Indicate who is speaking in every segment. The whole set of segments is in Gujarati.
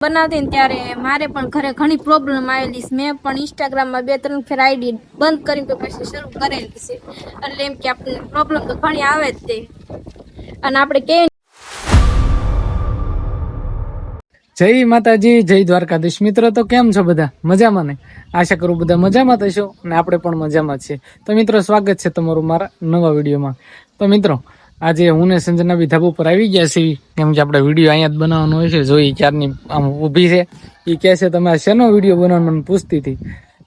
Speaker 1: બનાવતી ને ત્યારે મારે પણ ઘરે ઘણી પ્રોબ્લેમ આવેલી છે. મેં પણ ઇન્સ્ટાગ્રામમાં 2-3 ફેર આઈડી બંધ કરીને તો પછી શરૂ કરેલી છે. એટલે એમ કે આપણને પ્રોબ્લેમ તો ઘણી આવે જ તે. અને આપણે કે
Speaker 2: જય માતાજી, જય દ્વારકાધીશ. મિત્રો તો કેમ છો બધા? મજામાં ને? આશા કરું બધા મજામાં થશો અને આપણે પણ મજામાં છીએ. તો મિત્રો, સ્વાગત છે તમારું મારા નવા વિડીયોમાં. તો મિત્રો, આજે હું ને સંજના બી ધાબા ઉપર આવી ગયા છીએ, કેમ કે આપણે વિડીયો અહીંયા જ બનાવવાનો હોય છે. જોઈ ક્યારની આમ ઊભી છે, એ કહે છે તમે શેનો વિડીયો બનાવવાનો મને પૂછતી હતી.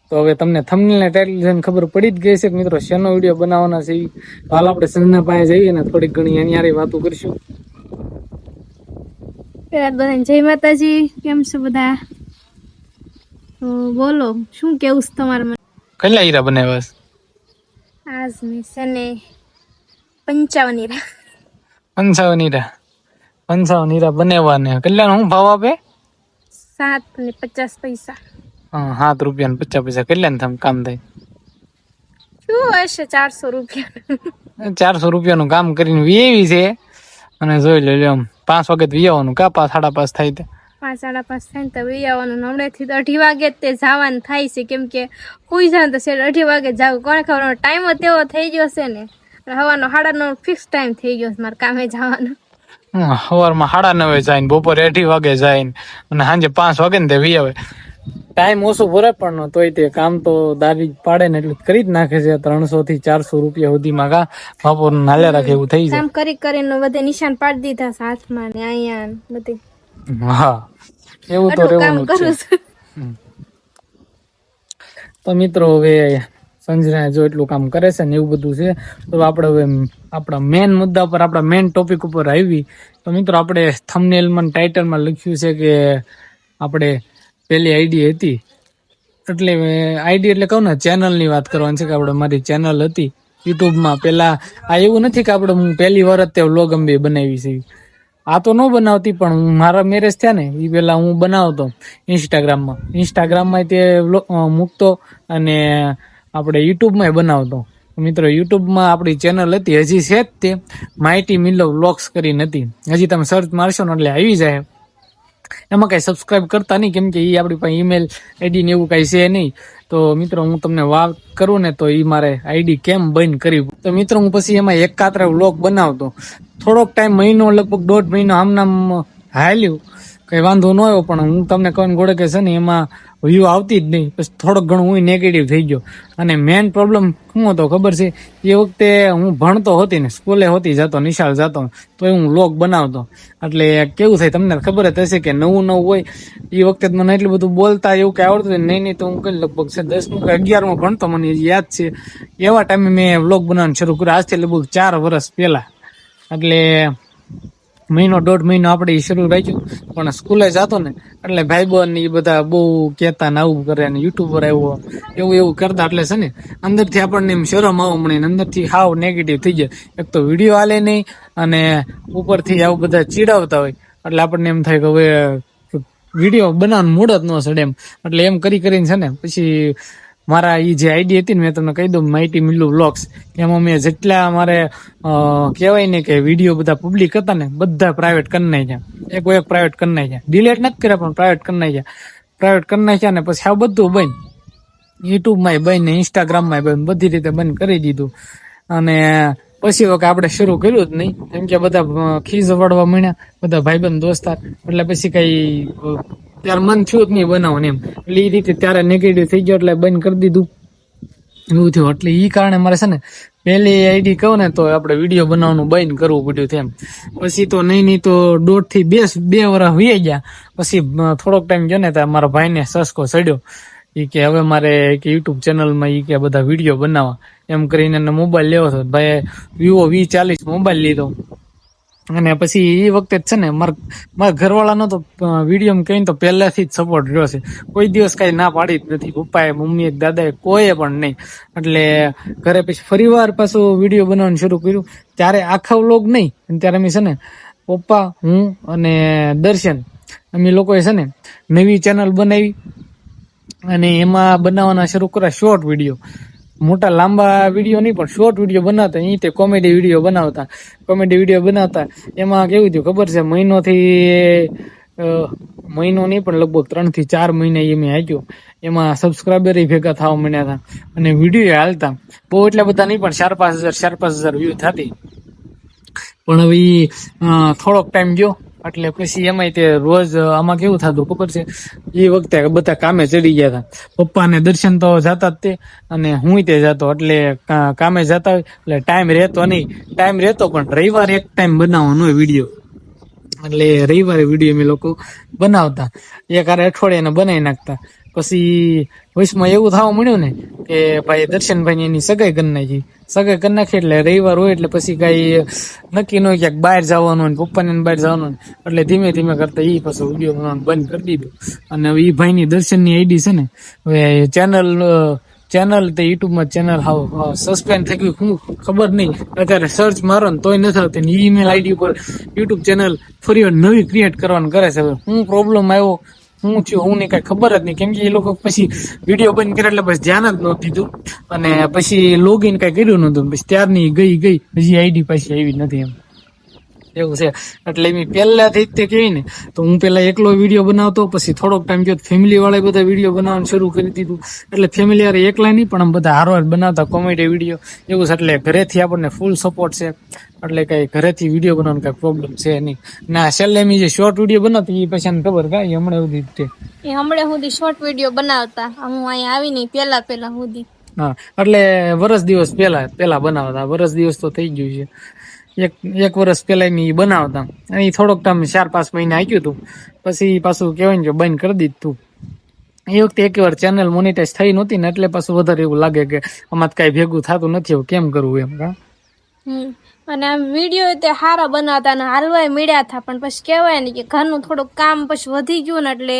Speaker 2: તો હવે તમને થંબનેલ ને ટાઇટલ જોઈને ખબર પડી જ ગઈ છે કે મિત્રો શેનો વિડીયો બનાવવાના છે. હાલ આપણે સંજના પાસે જઈએ ને થોડીક ઘણી એની હારે વાતો કરીશું.
Speaker 1: જય માતાજી, કેમ છો બધા? તો બોલો, શું કેવું છે તમારે?
Speaker 2: કેટલા હીરા બનાવ્યા છે?
Speaker 1: આજ મેં છે ને 55 હીરા.
Speaker 2: 55 હીરા બનાવવા ને કેટલાનો હું ભાવ આપે?
Speaker 1: 7.50
Speaker 2: 7 રૂપિયા ને 50 પૈસા. કેટલાને કામ થાય?
Speaker 1: શું હશે 400 રૂપિયા.
Speaker 2: 400 રૂપિયાનું કામ કરીને વીએવી છે. અને જોઈ લે આમ 5 વાગે વિયાવાનું કા 5-5:30 થાય તે
Speaker 1: 5-5:30 થાય તો વિયાવાનું. હમણાંથી તો 2:30 વાગે તે જવાનું થાય છે, કેમ કે કોઈ જાય તો 2:30 વાગે જાવ. કોને ખબર ટાઈમ જ તેવો થઈ ગયો છે ને. હવાનો 9:30 ફિક્સ ટાઈમ થઈ ગયો છે મારે કામે જવાનો.
Speaker 2: સવારમાં 9:30 જાય ને બપોરે 2:30 વાગે જાય ને અને સાંજે 5 વાગે ને તે વિયાવે. ટાઈમ ઓછો ભરે પણ તોય તે કામ તો દારી પાડે ને એટલું કરી જ નાખે છે. 300 થી 400 રૂપિયા સુધીમાં કા બપોર નાલે રાખે એવું થઈ જાય.
Speaker 1: કામ કરીને બધે નિશાન પાડી દીધા છે હાથમાં ને અહીંયા બધી.
Speaker 2: હા, એવું તો રહેવાનું છે. તો મિત્રો, હવે સંજના જો એટલું કામ કરે છે ને એવું બધું છે. તો આપણે હવે આપણા મેન મુદ્દા પર, આપણા મેન ટોપિક ઉપર આવી. તો મિત્રો, આપણે થંબનેલમાં ટાઇટલમાં લખ્યું છે કે આપણે પેલી આઈડી હતી, એટલે આઈડી એટલે કહું ને ચેનલની વાત કરવાની છે કે આપણે મારી ચેનલ હતી યુટ્યુબમાં. પેલા આ એવું નથી કે આપણે હું પહેલી વાર જ તે વ્લોગ અંબે બનાવી છે. આ તો ન બનાવતી, પણ મારા મેરેજ થયા ને એ પેલા હું બનાવતો ઇન્સ્ટાગ્રામમાં તે મૂકતો અને આપણે યુટ્યુબમાં બનાવતો. મિત્રો, યુટ્યુબમાં આપણી ચેનલ હતી, હજી છે જ તે માઇટી મિલો વ્લોગ્સ કરીને હતી. હજી તમે સર્ચ મારશો ને એટલે આવી જાય. એમાં કઈ સબસ્ક્રાઇબ કરતા નહીં, કેમ કે એ આપણી પાસે ઈમેલ આઈડી ને એવું કઈ છે નહીં. તો મિત્રો, હું તમને વાત કરું ને તો એ મારે આઈડી કેમ બંધ કરી. તો મિત્રો, હું પછી એમાં એકાત્રે વ્લોગ બનાવતો. થોડોક ટાઈમ, મહિનો, લગભગ 1.5 મહિનો આમનામ હાલ્યું, કઈ વાંધો ન આવ્યો. પણ હું તમને કહું ગોળે કે છે ને એમાં વ્યૂ આવતી જ નહીં. પછી થોડોક ઘણું હું નેગેટિવ થઈ ગયો. અને મેઇન પ્રોબ્લેમ શું હતો ખબર છે? એ વખતે હું ભણતો હતી ને, સ્કૂલે હોતી જતો, નિશાળ જતો, તો હું વ્લોગ બનાવતો. એટલે કેવું થાય તમને ખબર જ હશે કે નવું હોય. એ વખતે મને એટલું બધું બોલતા એવું કઈ આવડતું નહીં. તો હું કઈ લગભગ 10મું કે 11મું ભણતો, મને યાદ છે. એવા ટાઈમે મેં વ્લોગ બનાવવાનું શરૂ કર્યું, આજથી લગભગ 4 વર્ષ પહેલા. એટલે 1.5 મહિનો આપણે શરૂ રાખ્યું. પણ સ્કૂલે જતો ને એટલે ભાઈબંધ એ બધા બહુ કહેતા ને આવું કરે ને યુટ્યુબર આવ્યો એવું કરતા. એટલે છે ને અંદરથી આપણને એમ શરમ આવવા મળે ને અંદરથી હાવ નેગેટિવ થઈ જાય. એક તો વિડીયો હાલે નહીં અને ઉપરથી આવું બધા ચીડાવતા હોય. એટલે આપણને એમ થાય કે હવે વિડીયો બનાવવાનું મૂડ જ ન સડે એમ. એટલે એમ કરીને છે ને પછી મારા એ જે આઈડી હતી ને, મેં તમને કહી દઉં, માઇટી મિલ્લુ વ્લોગ્સ, એમાં મેં જેટલા મારે કહેવાય ને કે વિડીયો બધા પબ્લિક હતા ને બધા પ્રાઇવેટ કરી નાખ્યા. એક પ્રાઇવેટ કરી નાખ્યા, ડિલેટ નથી કર્યા પણ પ્રાઇવેટ કરી નાખ્યા. ને પછી આ બધું બંધ, યુટ્યુબમાં બંધ ને ઇન્સ્ટાગ્રામમાં બંધ, બધી રીતે બંધ કરી દીધું. અને પછી વખત આપણે શરૂ કર્યું જ નહીં, કેમ કે બધા ખીજ વળવા માંડ્યા, બધા ભાઈબંધ દોસ્તાર. એટલે પછી કઈ ત્યારે મન થયું જ નહીં બનાવવાનું એમ. એટલે એ રીતે ત્યારે નેગેટિવ થઈ ગયો એટલે બંધ કરી દીધું એવું થયું. એટલે એ કારણે મારે છે ને પહેલી આઈડી કહું ને તો આપણે વિડીયો બનાવવાનું બંધ કરવું પડ્યું તેમ. પછી તો નહીં તો 1.5 થી 2 વર્ષ વી ગયા. પછી થોડોક ટાઈમ ગયો ને તો મારા ભાઈને સસકો ચડ્યો. એ કે હવે મારે યુટ્યુબ ચેનલમાં એ કે બધા વિડીયો બનાવવા એમ કરીને મોબાઈલ લેવો હતો. ભાઈ વિવો V40 મોબાઈલ લીધો. અને પછી એ વખતે જ છે ને મારા ઘરવાળાનો તો વિડીયો કહીને તો પહેલાથી જ સપોર્ટ રહ્યો છે. કોઈ દિવસ કઈ ના પાડી જ નથી, પપ્પાએ, મમ્મીએ, દાદાએ, કોઈએ પણ નહીં. એટલે ઘરે પછી ફરી વાર પાછું વિડીયો બનાવવાનું શરૂ કર્યું. ત્યારે આખા વ્લોગ નહીં, ત્યારે અમે છે ને પપ્પા, હું અને દર્શન, અમે લોકોએ છે ને નવી ચેનલ બનાવી અને એમાં બનાવવાના શરૂ કર્યા શોર્ટ વિડીયો. મોટા લાંબા વિડીયો નહીં પણ શોર્ટ વિડીયો બનાવતા. અહીં તે કોમેડી વિડીયો બનાવતા. એમાં કેવું થયું ખબર છે? મહિનોથી મહિનો નહીં પણ લગભગ 3 થી 4 મહિના એ મેં હાક્યો. એમાં સબસ્ક્રાઈબર ભેગા થવા માંડ્યા હતા અને વિડીયો હાલતા બહુ એટલા બધા નહીં પણ 4-5 હજાર વ્યૂ થતી. પણ હવે થોડોક ટાઈમ ગયો એટલે પછી એમાંય તે રોજ આમાં કેવું થતું ખબર છે, એ વખતે બધા કામે ચડી ગયા હતા. પપ્પાને દર્શન તો જતા જ તે અને હું તે જતો એટલે કામે જતા હોય એટલે ટાઈમ રહેતો નહીં. ટાઈમ રહેતો પણ રવિવારે એક ટાઈમ બનાવવાનો હોય વિડીયો, એટલે રવિવારે વિડીયો અમે લોકો બનાવતા. એક અઠવાડિયાને બનાવી નાખતા. પછી વચમાં એવું થવા મળ્યું ને કે ભાઈ દર્શનભાઈ એની સગાઈ કરી નાખી. સગાઈ કરી નાખી એટલે રવિવાર હોય એટલે પછી કઈ નક્કી ન હોય ક્યાંક બહાર જવાનું હોય, પપ્પાને બહાર જવાનું હોય એટલે ધીમે ધીમે કરતા એ પાછો વિડીયો બનાવવાનું બંધ કરી દીધું. અને હવે એ ભાઈની દર્શનની આઈડી છે ને, હવે ચેનલ તે યુટ્યુબમાં ચેનલ સસ્પેન્ડ થઈ ગયું, શું ખબર નહીં. અત્યારે સર્ચ મારો ને તોય નથી આવતી. ઈમેલ આઈડી ઉપર યુટ્યુબ ચેનલ ફરી નવી ક્રિએટ કરવાનું કરે છે. હવે શું પ્રોબ્લેમ આવ્યો, હું થયું હું નહીં કઈ ખબર જ નહીં. કેમ કે એ લોકો પછી વિડીયો બંધ કરે એટલે બસ ધ્યાન જ નહોતું દીધું અને પછી લોગિન કઈ કર્યું નહોતું. પછી ત્યારની ગઈ હજી આઈડી પાછી આવી નથી એમ એવું છે. એટલે મેં પહેલાથી જ તે કહી ને તો હું પેલા એકલો વિડીયો બનાવતો, પછી થોડોક ટાઈમ ગયો ફેમિલી વાળા બધા વિડીયો બનાવવાનું શરૂ કરી દીધું. એટલે ફેમિલી વાળા એકલા નહીં પણ આમ બધા હારવાર બનાવતા કોમેડી વિડીયો એવું છે. એટલે ઘરેથી આપણને ફૂલ સપોર્ટ છે. એટલે કઈ ઘરેથી વિડીયો બનાવવાનો કઈ પ્રોબ્લેમ છે નહીં. ના છેલ્લે મેં જે શોર્ટ વિડીયો બનાવતી એ પછી ખબર કાંઈ હમણાં સુધી તે
Speaker 1: હમણાં સુધી શોર્ટ વિડીયો બનાવતા હું અહીંયા આવી નહીં પેલા સુધી.
Speaker 2: હા એટલે વર્ષ દિવસ પેલા બનાવતા. વર્ષ દિવસ તો થઈ ગયું છે. એક વર્ષ પેલા ની બનાવતા અને થોડોક ટાઈમ 4-5 મહિના આક્યું હતું. પછી પાછું કહેવાય ને કે બંધ કરી દીધું. એ વખતે એક વાર ચેનલ મોનિટાઈઝ થઈ નહોતી ને એટલે પાછું વધારે એવું લાગે કે આમાં કઈ ભેગું થતું નથી, હવે કેમ કરવું એમ.
Speaker 1: અને આમ વિડીયો તે સારા બનાવતા અને હાલવાય મળ્યા હતા, પણ પછી કહેવાય ને કે ઘરનું થોડુંક કામ પછી વધી ગયું ને એટલે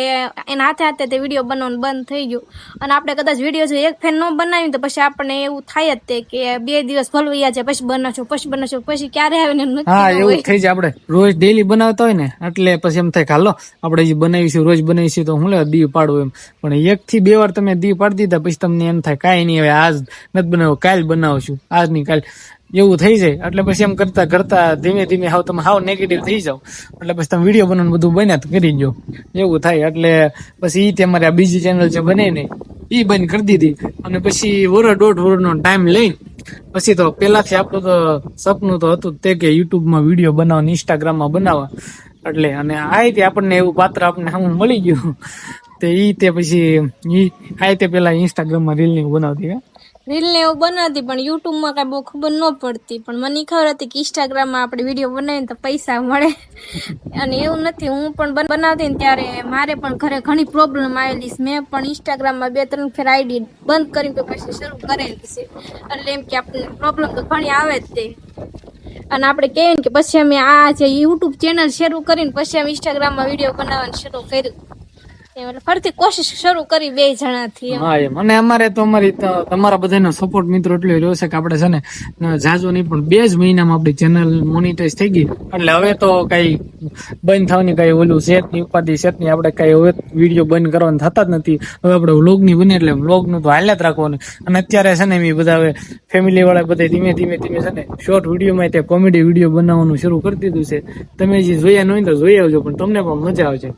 Speaker 1: એના હાથે તે વિડીયો બનાવવાનું બંધ થઈ ગયું. અને આપણે કદાચ વિડીયો જો એક ફેન ન બનાવી તો પછી આપણને એવું થાય જ તે કે 2 દિવસ ભલવૈયા છે પછી બનાવશું પછી ક્યારે આવે ને
Speaker 2: હા એવું થઈ જાય. આપણે રોજ ડેલી બનાવતા હોય ને એટલે પછી એમ થાય કે હાલો આપણે જે બનાવીશું રોજ બનાવીશું તો હું લે દીવ પાડવું એમ. પણ 1 થી 2 વાર તમે દીવ પાડી દીધા પછી તમને એમ થાય કાંઈ નહીં હવે આજ નથી બનાવ્યું કાલ બનાવશું, આજ નહીં કાલ એવું થઈ જાય. એટલે પછી એમ કરતા કરતા ધીમે ધીમે તમે હાવ નેગેટિવ થઈ જાવ એટલે પછી તમે વિડીયો બનાવવાનું બધું બન્યા તો કરી દો એવું થાય. એટલે પછી એ તમારે આ બીજી ચેનલ જે બને ને એ બંધ કરી દીધી. અને પછી 1.5 વર્ષનો ટાઈમ લઈને પછી તો પેલાથી આપણું તો સપનું તો હતું તે કે યુટ્યુબમાં વિડીયો બનાવવા, ઇન્સ્ટાગ્રામમાં બનાવવા. એટલે અને આ તે આપણને એવું પાત્ર આપણને સામે મળી ગયું તે પછી આ તે પેલા ઇન્સ્ટાગ્રામમાં રીલ ને બનાવતી
Speaker 1: રીલ ને એવું બનાવતી પણ યુટ્યુબમાં કઈ બહુ ખબર ન પડતી. પણ મને ખબર હતી કે ઇન્સ્ટાગ્રામમાં આપણે વિડીયો બનાવીને તો પૈસા મળે. અને એવું નથી, હું પણ બનાવતી ને ત્યારે મારે પણ ઘરે ઘણી પ્રોબ્લેમ આવેલી છે. મેં પણ ઇન્સ્ટાગ્રામમાં 2-3 ફેર આઈડી બંધ કરીને પછી શરૂ કરેલી છે. એટલે એમ કે આપણને પ્રોબ્લેમ તો ઘણી આવે જ તે. અને આપણે કહીએ ને કે પછી અમે આ જે યુટ્યુબ ચેનલ શરૂ કરીને પછી અમે ઇન્સ્ટાગ્રામમાં વિડીયો બનાવવાનું શરૂ કર્યું. ફરીથી કોશિશ શરૂ કરી 2 જણાથી.
Speaker 2: હા એમ. અને અમારે તો તમારા બધાનો સપોર્ટ મિત્રો એટલો રહ્યો છે કે આપણે છે ને જાજો નહીં પણ 2 જ મહિનામાં આપણી ચેનલ મોનિટાઈઝ થઈ ગઈ. એટલે હવે તો કઈ બંધ થવાની કઈ ઓલું સેટની ઉપાધિ સેટની આપણે કઈ હવે વિડીયો બંધ કરવાનું થતા જ નથી. હવે આપણે વ્લોગની બને એટલે વ્લોગનું તો હાલ્યા જ રાખવાનું. અને અત્યારે છે ને એ બધા હવે ફેમિલી વાળા બધા ધીમે ધીમે છે ને શોર્ટ વિડીયોમાં તે કોમેડી વિડીયો બનાવવાનું શરૂ કરી દીધું છે. તમે જે જોયા ન હોય તો જોઈ આવજો પણ તમને પણ મજા આવશે.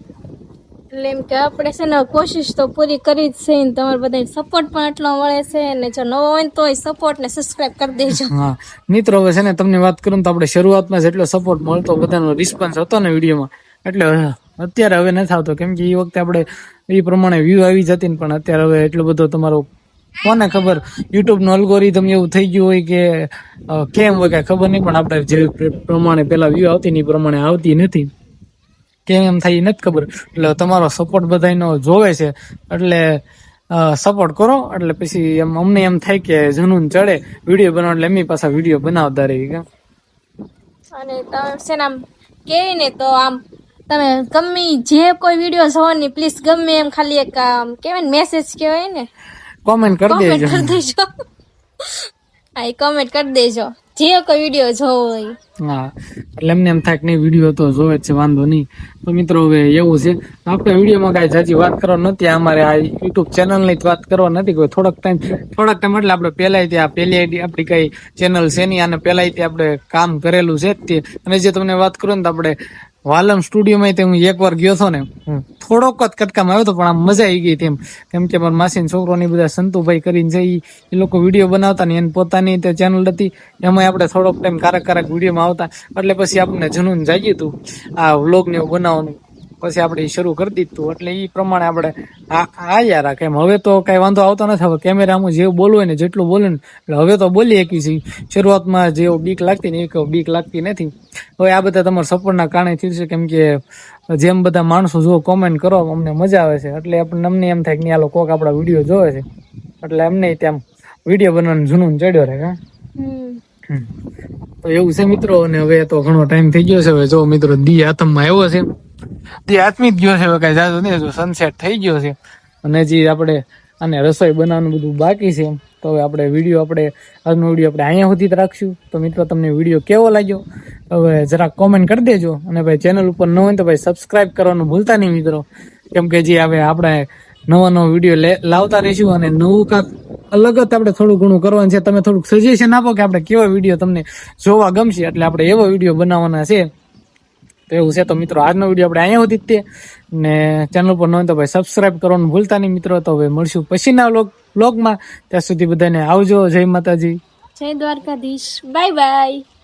Speaker 1: એટલે એમ કે આપણે છે ને કોશિશ તો પૂરી કરી જ છે ને તમારે બધા સપોર્ટ પણ એટલો મળે છે ને જો નવો હોય તો સપોર્ટ ને સબસ્ક્રાઇબ કરી દેજો.
Speaker 2: હા મિત્રો હવે છે ને તમને વાત કરું તો આપણે શરૂઆતમાં જેટલો સપોર્ટ મળતો બધાનો રિસ્પોન્સ હતો ને વિડીયોમાં એટલે અત્યારે હવે નથી આવતો. કેમ કે એ વખતે આપણે એ પ્રમાણે વ્યૂ આવી જતી ને પણ અત્યારે હવે એટલો બધો તમારો કોને ખબર યુટ્યુબ નું અલ્ગોરિધમ એવું થઈ ગયું હોય કે કેમ હોય કઈ ખબર નહીં પણ આપણે જે પ્રમાણે પેલા વ્યૂ આવતી ને એ પ્રમાણે આવતી નથી. કેમ એમ થાય નથી ખબર. એટલે તમારો સપોર્ટ બધાનો જોવે છે એટલે સપોર્ટ કરો. એટલે પછી એમ અમને એમ થાય કે જનૂન ચડે વિડીયો બનાવ એટલે એમની પાછા વિડીયો બનાવતા રહી ગયા.
Speaker 1: અને તમે છે ને આમ કેવી ને તો આમ તમે ગમે જે કોઈ વિડીયો જોવો ને પ્લીઝ ગમે એમ ખાલી એક કેવાય ને મેસેજ કહેવાય ને
Speaker 2: કોમેન્ટ કરી દેજો.
Speaker 1: હા કોમેન્ટ કરી દેજો જે કોઈ વિડીયો જોવો હોય.
Speaker 2: હા એટલે એમને એમ થાય કે નહીં વિડીયો તો જોવે જ છે વાંધો નહીં. તો મિત્રો હવે એવું છે આપણે વિડીયોમાં કાંઈ જાજી વાત કરવા નથી. અમારે આ યુટ્યુબ ચેનલની વાત કરવા નથી કોઈ. થોડાક ટાઈમ એટલે આપણે પહેલી આઈડી આપણી કઈ ચેનલ છે નહીં અને પહેલાંથી આપણે કામ કરેલું છે જ તે. અને જે તમને વાત કરું ને તો આપણે વાલમ સ્ટુડિયોમાં તે હું એકવાર ગયો હતો ને થોડોક જ કટકામાં આવ્યો હતો પણ આમ મજા આવી ગઈ તેમ કેમ કે મારા માસીના છોકરોની બધા સંતુભાઈ કરીને છે એ લોકો વિડીયો બનાવતા ને એને પોતાની તે ચેનલ હતી એમાં આપણે થોડોક ટાઈમ કારક વિડીયોમાં આવતા એટલે પછી આપણને જનૂન જાગ્યું હતું આ વ્લોગ ને એવું બનાવવાનું પછી આપણે ઈ શરૂ કરી દીધું એટલે એ પ્રમાણે આપણે આયા રાખે એમ હવે તો કઈ વાંધો આવતો નથી હવે કેમેરામાં જેવું બોલવું હોય ને જેટલું બોલે ને એટલે હવે તો બોલી શકીએ છીએ શરૂઆતમાં જેવું બીક લાગતી ને એ બીક લાગતી નથી હવે આ બધા તમારા સપોર્ટના કારણે થયું છે કેમ કે જેમ બધા માણસો જો કોમેન્ટ કરો અમને મજા આવે છે એટલે અમને એમ થાય કે આ લોકો આપણા વિડીયો જોવે છે એટલે અમને ત્યાં વિડીયો બનાવવાનું જૂનું ચડ્યો રહે હા તો એવું છે મિત્રો અને હવે તો ઘણો ટાઈમ થઈ ગયો છે હવે જો મિત્રો દી હાથમાં આવ્યો છે દી હાથમી જ ગયો છે હવે કઈ જાતું નહીં જો સનસેટ થઈ ગયો છે અને હજી આપણે આને રસોઈ બનાવવાનું બધું બાકી છે તો હવે આજનો વિડીયો આપણે અહીંયા સુધી જ રાખશું તો મિત્રો તમને વિડીયો કેવો લાગ્યો હવે જરાક કોમેન્ટ કરી દેજો અને ભાઈ ચેનલ ઉપર ન હોય તો ભાઈ સબસ્ક્રાઇબ કરવાનું ભૂલતા નહીં મિત્રો કેમ કે જે હવે આપણે નવો વિડીયો લાવતા રહીશું અને નવું કાંક અલગ જ આપણે થોડું ઘણું કરવાનું છે તમે થોડુંક સજેશન આપો કે આપણે કેવા વિડીયો તમને જોવા ગમશે એટલે આપણે એવો વિડીયો બનાવવાના છે તો એવું છે તો મિત્રો આજનો વિડીયો આપણે અહીંયા સુધી જ તે ને ચેનલ પર ન હોય તો ભાઈ સબસ્ક્રાઇબ કરવાનું ભૂલતા નહીં મિત્રો તો હવે મળશું પછીના વ્લોગમાં ત્યાં સુધી બધાને આવજો જય માતાજી
Speaker 1: જય દ્વારકાધીશ બાય બાય